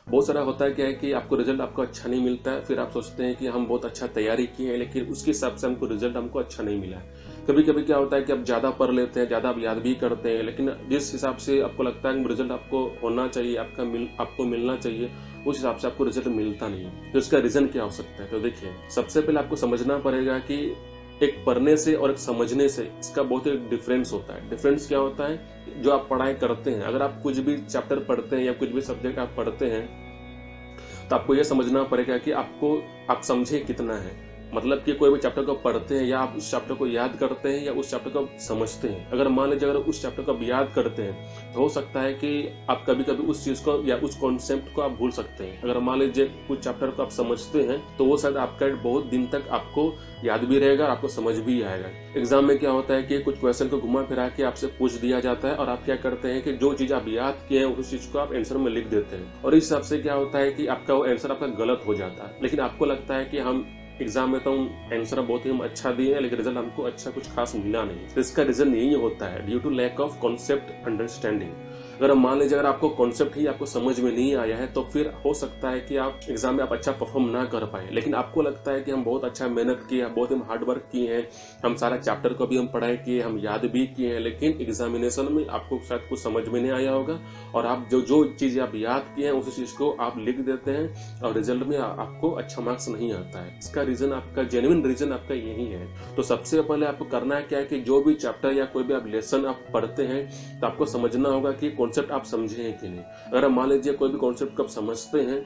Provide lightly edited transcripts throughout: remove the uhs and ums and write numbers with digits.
बहुत सारा होता है क्या है कि आपको रिजल्ट आपको अच्छा नहीं मिलता है, फिर आप सोचते हैं कि हम बहुत अच्छा तैयारी किए हैं लेकिन उसके हिसाब से हमको रिजल्ट हमको अच्छा नहीं मिला है। कभी कभी क्या होता है कि आप ज़्यादा पढ़ लेते हैं, ज़्यादा आप याद भी करते हैं, लेकिन जिस हिसाब से आपको लगता है कि रिजल्ट आपको होना चाहिए, आपको मिलना चाहिए, उस हिसाब से आपको रिजल्ट मिलता नहीं है। तो इसका रीज़न क्या हो सकता है? तो देखिए, सबसे पहले आपको समझना पड़ेगा कि एक पढ़ने से और एक समझने से इसका बहुत ही डिफरेंस होता है। डिफरेंस क्या होता है? जो आप पढ़ाई करते हैं, अगर आप कुछ भी चैप्टर पढ़ते हैं या कुछ भी सब्जेक्ट आप पढ़ते हैं, तो आपको यह समझना पड़ेगा कि आप समझे कितना है। मतलब कि कोई भी चैप्टर को पढ़ते हैं या आप उस चैप्टर को याद करते हैं या उस चैप्टर को समझते हैं। अगर मान लीजिए अगर उस चैप्टर को आप याद करते हैं, तो हो सकता है कि आप कभी-कभी उस चीज़ को या उस कॉन्सेप्ट को आप भूल सकते हैं। अगर मान लीजिए कुछ चैप्टर को आप समझते हैं, तो वो शायद आपका बहुत दिन तक आपको याद भी रहेगा और आपको समझ भी आएगा। एग्ज़ाम में क्या होता है कि कुछ क्वेश्चन को घुमा-फिरा के आपसे पूछ दिया जाता है और आप क्या करते हैं कि जो चीज़ आप याद किए हैं, उस चीज़ को आप आंसर में लिख देते हैं और इस हिसाब से क्या होता है कि आपका वो आंसर आपका गलत हो जाता है। लेकिन आपको लगता है कि हम एग्जाम में तो हम आंसर बहुत ही हम अच्छा दिए हैं लेकिन रिजल्ट हमको अच्छा कुछ खास मिला नहीं। तो इसका रीजन यही होता है, due to lack of concept understanding. अगर मान लीजिए अगर आपको कॉन्सेप्ट ही आपको समझ में नहीं आया है, तो फिर हो सकता है कि आप एग्जाम में आप अच्छा परफॉर्म ना कर पाए, लेकिन आपको लगता है कि हम बहुत अच्छा मेहनत किए, बहुत हम हार्ड वर्क किए हैं, हम सारा चैप्टर को भी हम पढ़ाई किए, हम याद भी किए हैं, लेकिन एग्जामिनेशन में आपको शायद कुछ समझ में नहीं आया होगा और आप जो जो चीज़ आप याद किए हैं उसी चीज़ को आप लिख देते हैं और रिजल्ट में आपको अच्छा मार्क्स नहीं आता है। इसका रीजन आपका जेन्युइन रीजन आपका यही है। तो सबसे पहले आपको करना है क्या है कि जो भी चैप्टर या कोई भी आप लेसन आप पढ़ते हैं, तो आपको समझना होगा कि कॉन्सेप्ट आप समझे हैं कि नहीं। अगर मान लीजिए कोई भी कॉन्सेप्ट को आप समझते हैं,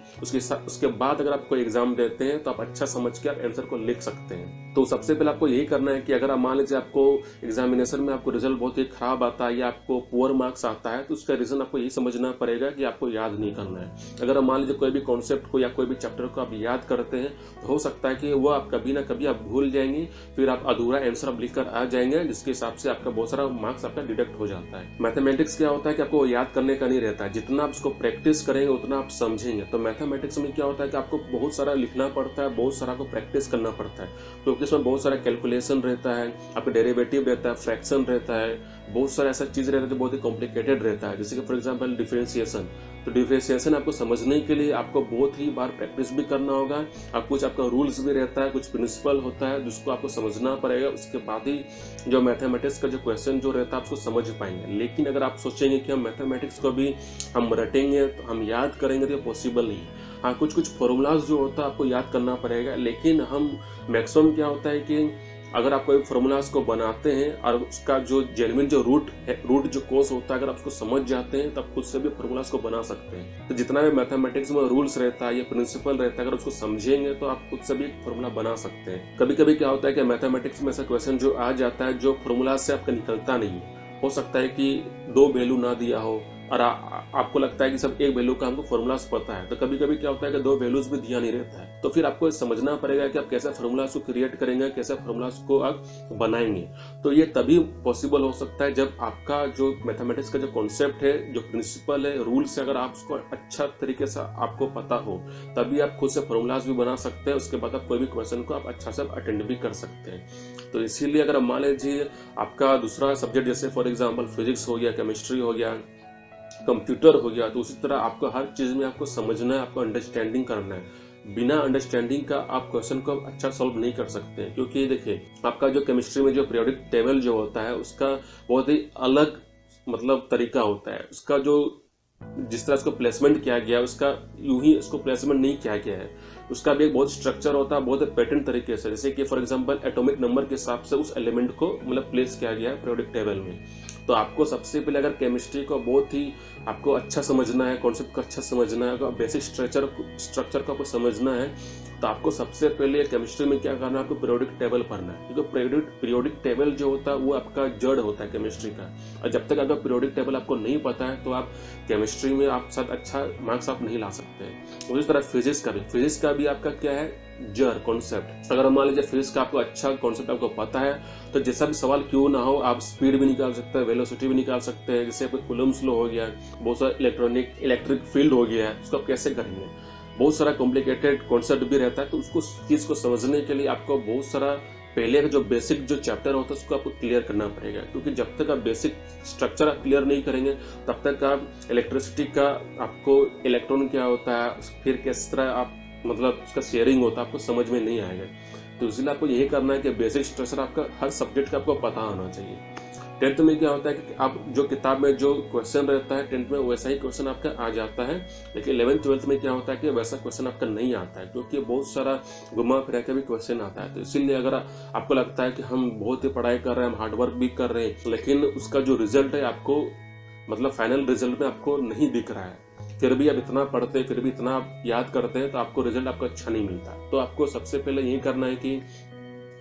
उसके बाद अगर आप कोई एग्जाम देते हैं, तो आप अच्छा समझ के आप आंसर को लिख सकते हैं। तो सबसे पहले आपको यही करना है कि अगर आप मान लीजिए आपको एग्जामिनेशन में आपको रिजल्ट बहुत ही खराब आता है या आपको पुअर मार्क्स आता है, तो उसका रीजन आपको यही समझना पड़ेगा कि आपको याद नहीं करना है। अगर मान लीजिए कोई भी कॉन्सेप्ट को या कोई भी चैप्टर को आप याद करते हैं, तो हो सकता है कि वो आप कभी ना कभी आप भूल जाएंगे, फिर आप अधूरा आंसर आप लिख कर आ जाएंगे, जिसके हिसाब से आपका बहुत सारा मार्क्स आपका डिडक्ट हो जाता है। मैथमेटिक्स क्या होता है कि आपको याद करने का नहीं रहता है, जितना आप उसको प्रैक्टिस करेंगे उतना आप समझेंगे। तो मैथमेटिक्स में क्या होता है कि आपको बहुत सारा लिखना पड़ता है, बहुत सारा को प्रैक्टिस करना पड़ता है, क्योंकि इसमें बहुत सारा कैलकुलेशन रहता है, आपका डेरिवेटिव रहता है, फ्रैक्शन रहता है, बहुत सारा ऐसा चीज रहता है जो बहुत ही कॉम्प्लिकेटेड रहता है। जैसे कि फॉर एग्जाम्पल डिफरेंशिएशन, तो डिफरेंशिएशन आपको समझने के लिए आपको बहुत ही बार प्रैक्टिस भी करना होगा। आप कुछ आपका रूल्स भी रहता है, कुछ प्रिंसिपल होता है जिसको आपको समझना पड़ेगा, उसके बाद ही जो मैथमेटिक्स का जो क्वेश्चन जो रहता है आपको समझ पाएंगे। लेकिन अगर आप सोचेंगे कि हम मैथमेटिक्स को भी हम रटेंगे, तो हम याद करेंगे, तो ये पॉसिबल नहीं है। हाँ, कुछ कुछ फॉर्मूलाज जो होता है आपको याद करना पड़ेगा, लेकिन हम मैक्सिमम क्या होता है कि अगर आप कोई फॉर्मूलाज को बनाते हैं और उसका जो जेन्युइन जो रूट जो कोर्स होता है, अगर आप उसको समझ जाते हैं, तब खुद से भी फॉर्मूलाज को बना सकते हैं। तो जितना भी मैथमेटिक्स में रूल्स रहता है या प्रिंसिपल रहता है, अगर उसको समझेंगे तो आप खुद से भी एक फॉर्मूला बना सकते हैं। कभी कभी क्या होता है कि मैथमेटिक्स में ऐसा क्वेश्चन जो आ जाता है जो फॉर्मूलाज से आपका निकलता नहीं है। हो सकता है कि दो वैल्यू ना दिया हो और आपको लगता है कि सब एक वैल्यू का हमको फॉर्मूलाज पता है, तो कभी कभी क्या होता है कि दो वैल्यूज भी दिया नहीं रहता है। तो फिर आपको समझना पड़ेगा कि आप कैसे फॉर्मूलाज को क्रिएट करेंगे, कैसे फॉर्मूलाज को आप बनाएंगे। तो ये तभी पॉसिबल हो सकता है जब आपका जो मैथमेटिक्स का जो कॉन्सेप्ट है, जो प्रिंसिपल है, रूल्स है, अगर आप उसको अच्छा तरीके से आपको पता हो, तभी आप खुद से फॉर्मूलाज भी बना सकते हैं। उसके बाद आप कोई भी क्वेश्चन को आप अच्छा से अटेंड भी कर सकते हैं। तो इसीलिए अगर मान लीजिए आपका दूसरा सब्जेक्ट जैसे फॉर एग्जाम्पल फिजिक्स हो गया, केमिस्ट्री हो गया, कंप्यूटर हो गया, तो उसी तरह आपको हर चीज में आपको समझना है, आपको अंडरस्टैंडिंग करना है। बिना अंडरस्टैंडिंग का आप क्वेश्चन को अच्छा सॉल्व नहीं कर सकते हैं। क्योंकि देखिए, आपका जो केमिस्ट्री में जो पीरियोडिक टेबल जो होता है, उसका बहुत ही अलग मतलब तरीका होता है। उसका जो जिस तरह उसको प्लेसमेंट किया गया, उसका यूं ही उसको प्लेसमेंट नहीं किया गया है। उसका भी एक बहुत स्ट्रक्चर होता है, बहुत पैटर्न तरीके से। जैसे कि फॉर एग्जांपल एटॉमिक नंबर के हिसाब से उस एलिमेंट को मतलब प्लेस किया गया है पीरियोडिक टेबल में। तो आपको सबसे पहले अगर केमिस्ट्री को बहुत ही आपको अच्छा समझना है, कॉन्सेप्ट को अच्छा समझना है, अगर बेसिक स्ट्रक्चर को आपको समझना है, तो आपको सबसे पहले केमिस्ट्री में क्या करना है, आपको पीरियोडिक टेबल पढ़ना है। क्योंकि पीरियोडिक टेबल जो होता है वो आपका जड़ होता है केमिस्ट्री का। और जब तक अगर पीरियोडिक टेबल आपको नहीं पता है, तो आप केमिस्ट्री में आप साथ अच्छा मार्क्स आप नहीं ला सकते हैं। उसी तरह फिजिक्स का भी आपका क्या है, जड़ कॉन्सेप्ट। अगर मान लीजिए फिजिक्स का आपको अच्छा कॉन्सेप्ट आपको पता है, तो जैसा भी सवाल क्यों ना हो, आप स्पीड भी निकाल सकते हैं, वेलोसिटी भी निकाल सकते हैं। जैसे कूलम्ब्स लॉ हो गया, बहुत सारा इलेक्ट्रिक फील्ड हो गया है, उसको आप कैसे करेंगे, बहुत सारा कॉम्प्लिकेटेड कॉन्सेप्ट भी रहता है। तो उसको चीज को समझने के लिए आपको बहुत सारा पहले का जो बेसिक जो चैप्टर होता है उसको आपको क्लियर करना पड़ेगा, क्योंकि जब तक आप बेसिक स्ट्रक्चर आप क्लियर नहीं करेंगे तब तक आप इलेक्ट्रिसिटी का, आपको इलेक्ट्रॉन क्या होता है, फिर किस तरह आप मतलब उसका शेयरिंग होता है, आपको समझ में नहीं आएगा। तो इसलिए आपको यही करना है कि बेसिक स्ट्रक्चर आपका हर सब्जेक्ट का आपको पता होना चाहिए। 10th में क्या होता है कि आप जो किताब में जो क्वेश्चन रहता है 10th में वैसा ही क्वेश्चन आपका आ जाता है, लेकिन 11th 12th में क्या होता है कि वैसा क्वेश्चन आपका नहीं आता है, क्योंकि बहुत सारा घुमा फिरा के भी क्वेश्चन आता है। तो इसीलिए अगर आपको लगता है कि हम बहुत ही पढ़ाई कर रहे हैं, हम हार्डवर्क भी कर रहे हैं, लेकिन उसका जो रिजल्ट है आपको मतलब फाइनल रिजल्ट में आपको नहीं दिख रहा है, फिर भी आप इतना पढ़ते हैं, फिर भी इतना आप याद करते हैं, तो आपको रिजल्ट आपका अच्छा नहीं मिलता। तो आपको सबसे पहले यही करना है कि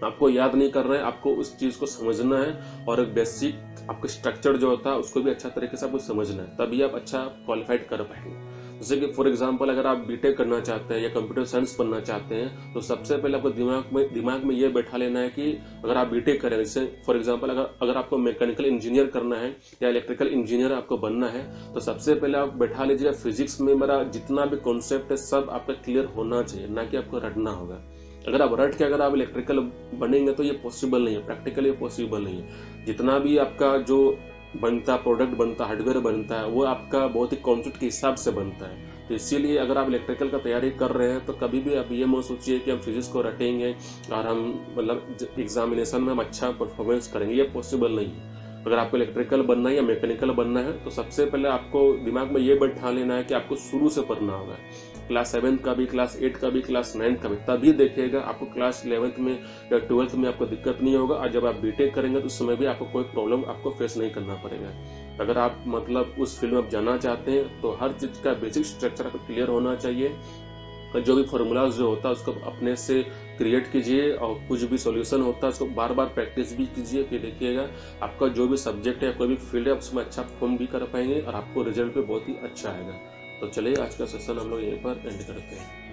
आपको याद नहीं कर रहे हैं, आपको उस चीज़ को समझना है और एक बेसिक आपका स्ट्रक्चर जो होता है उसको भी अच्छा तरीके से आपको समझना है, तभी आप अच्छा क्वालिफाइड कर पाएंगे। जैसे कि फॉर एग्जांपल अगर आप बीटेक करना चाहते हैं या कंप्यूटर साइंस पढ़ना चाहते हैं, तो सबसे पहले आपको दिमाग में ये बैठा लेना है कि अगर आप बीटेक करें, जैसे फॉर एग्जांपल अगर आपको मैकेनिकल इंजीनियर करना है या इलेक्ट्रिकल इंजीनियर आपको बनना है, तो सबसे पहले आप बैठा लीजिए फिजिक्स में मेरा जितना भी कॉन्सेप्ट है सब आपका क्लियर होना चाहिए, ना कि आपको रटना होगा। अगर आप रट के अगर आप इलेक्ट्रिकल बनेंगे तो ये पॉसिबल नहीं है, प्रैक्टिकली पॉसिबल नहीं है। जितना भी आपका जो बनता प्रोडक्ट बनता हार्डवेयर बनता है वो आपका बहुत ही कॉन्सेप्ट के हिसाब से बनता है। तो इसीलिए अगर आप इलेक्ट्रिकल का तैयारी कर रहे हैं तो कभी भी आप ये मत सोचिए कि हम फिजिक्स को रटेंगे और हम मतलब एग्जामिनेशन में हम अच्छा परफॉर्मेंस करेंगे, ये पॉसिबल नहीं है। अगर आपको इलेक्ट्रिकल बनना है या मैकेनिकल बनना है तो सबसे पहले आपको दिमाग में ये बैठा लेना है कि आपको शुरू से पढ़ना होगा, क्लास 7 का भी, क्लास 8 का भी, क्लास 9 का भी, तभी देखिएगा आपको क्लास 11th में या 12th में आपको दिक्कत नहीं होगा। और जब आप बीटेक करेंगे तो उस समय भी आपको कोई प्रॉब्लम आपको फेस नहीं करना पड़ेगा। अगर आप मतलब उस फील्ड में आप जाना चाहते हैं तो हर चीज़ का बेसिक स्ट्रक्चर आपको क्लियर होना चाहिए, जो भी फॉर्मूलाज जो होता है उसको अपने से क्रिएट कीजिए और कुछ भी सॉल्यूशन होता है उसको बार बार प्रैक्टिस भी कीजिए, फिर देखिएगा आपका जो भी सब्जेक्ट है कोई भी फील्ड है उसमें अच्छा परफॉर्म भी कर पाएंगे और आपको रिजल्ट भी बहुत ही अच्छा आएगा। तो चलिए आज का सेशन हम लोग यहीं पर एंड करते हैं।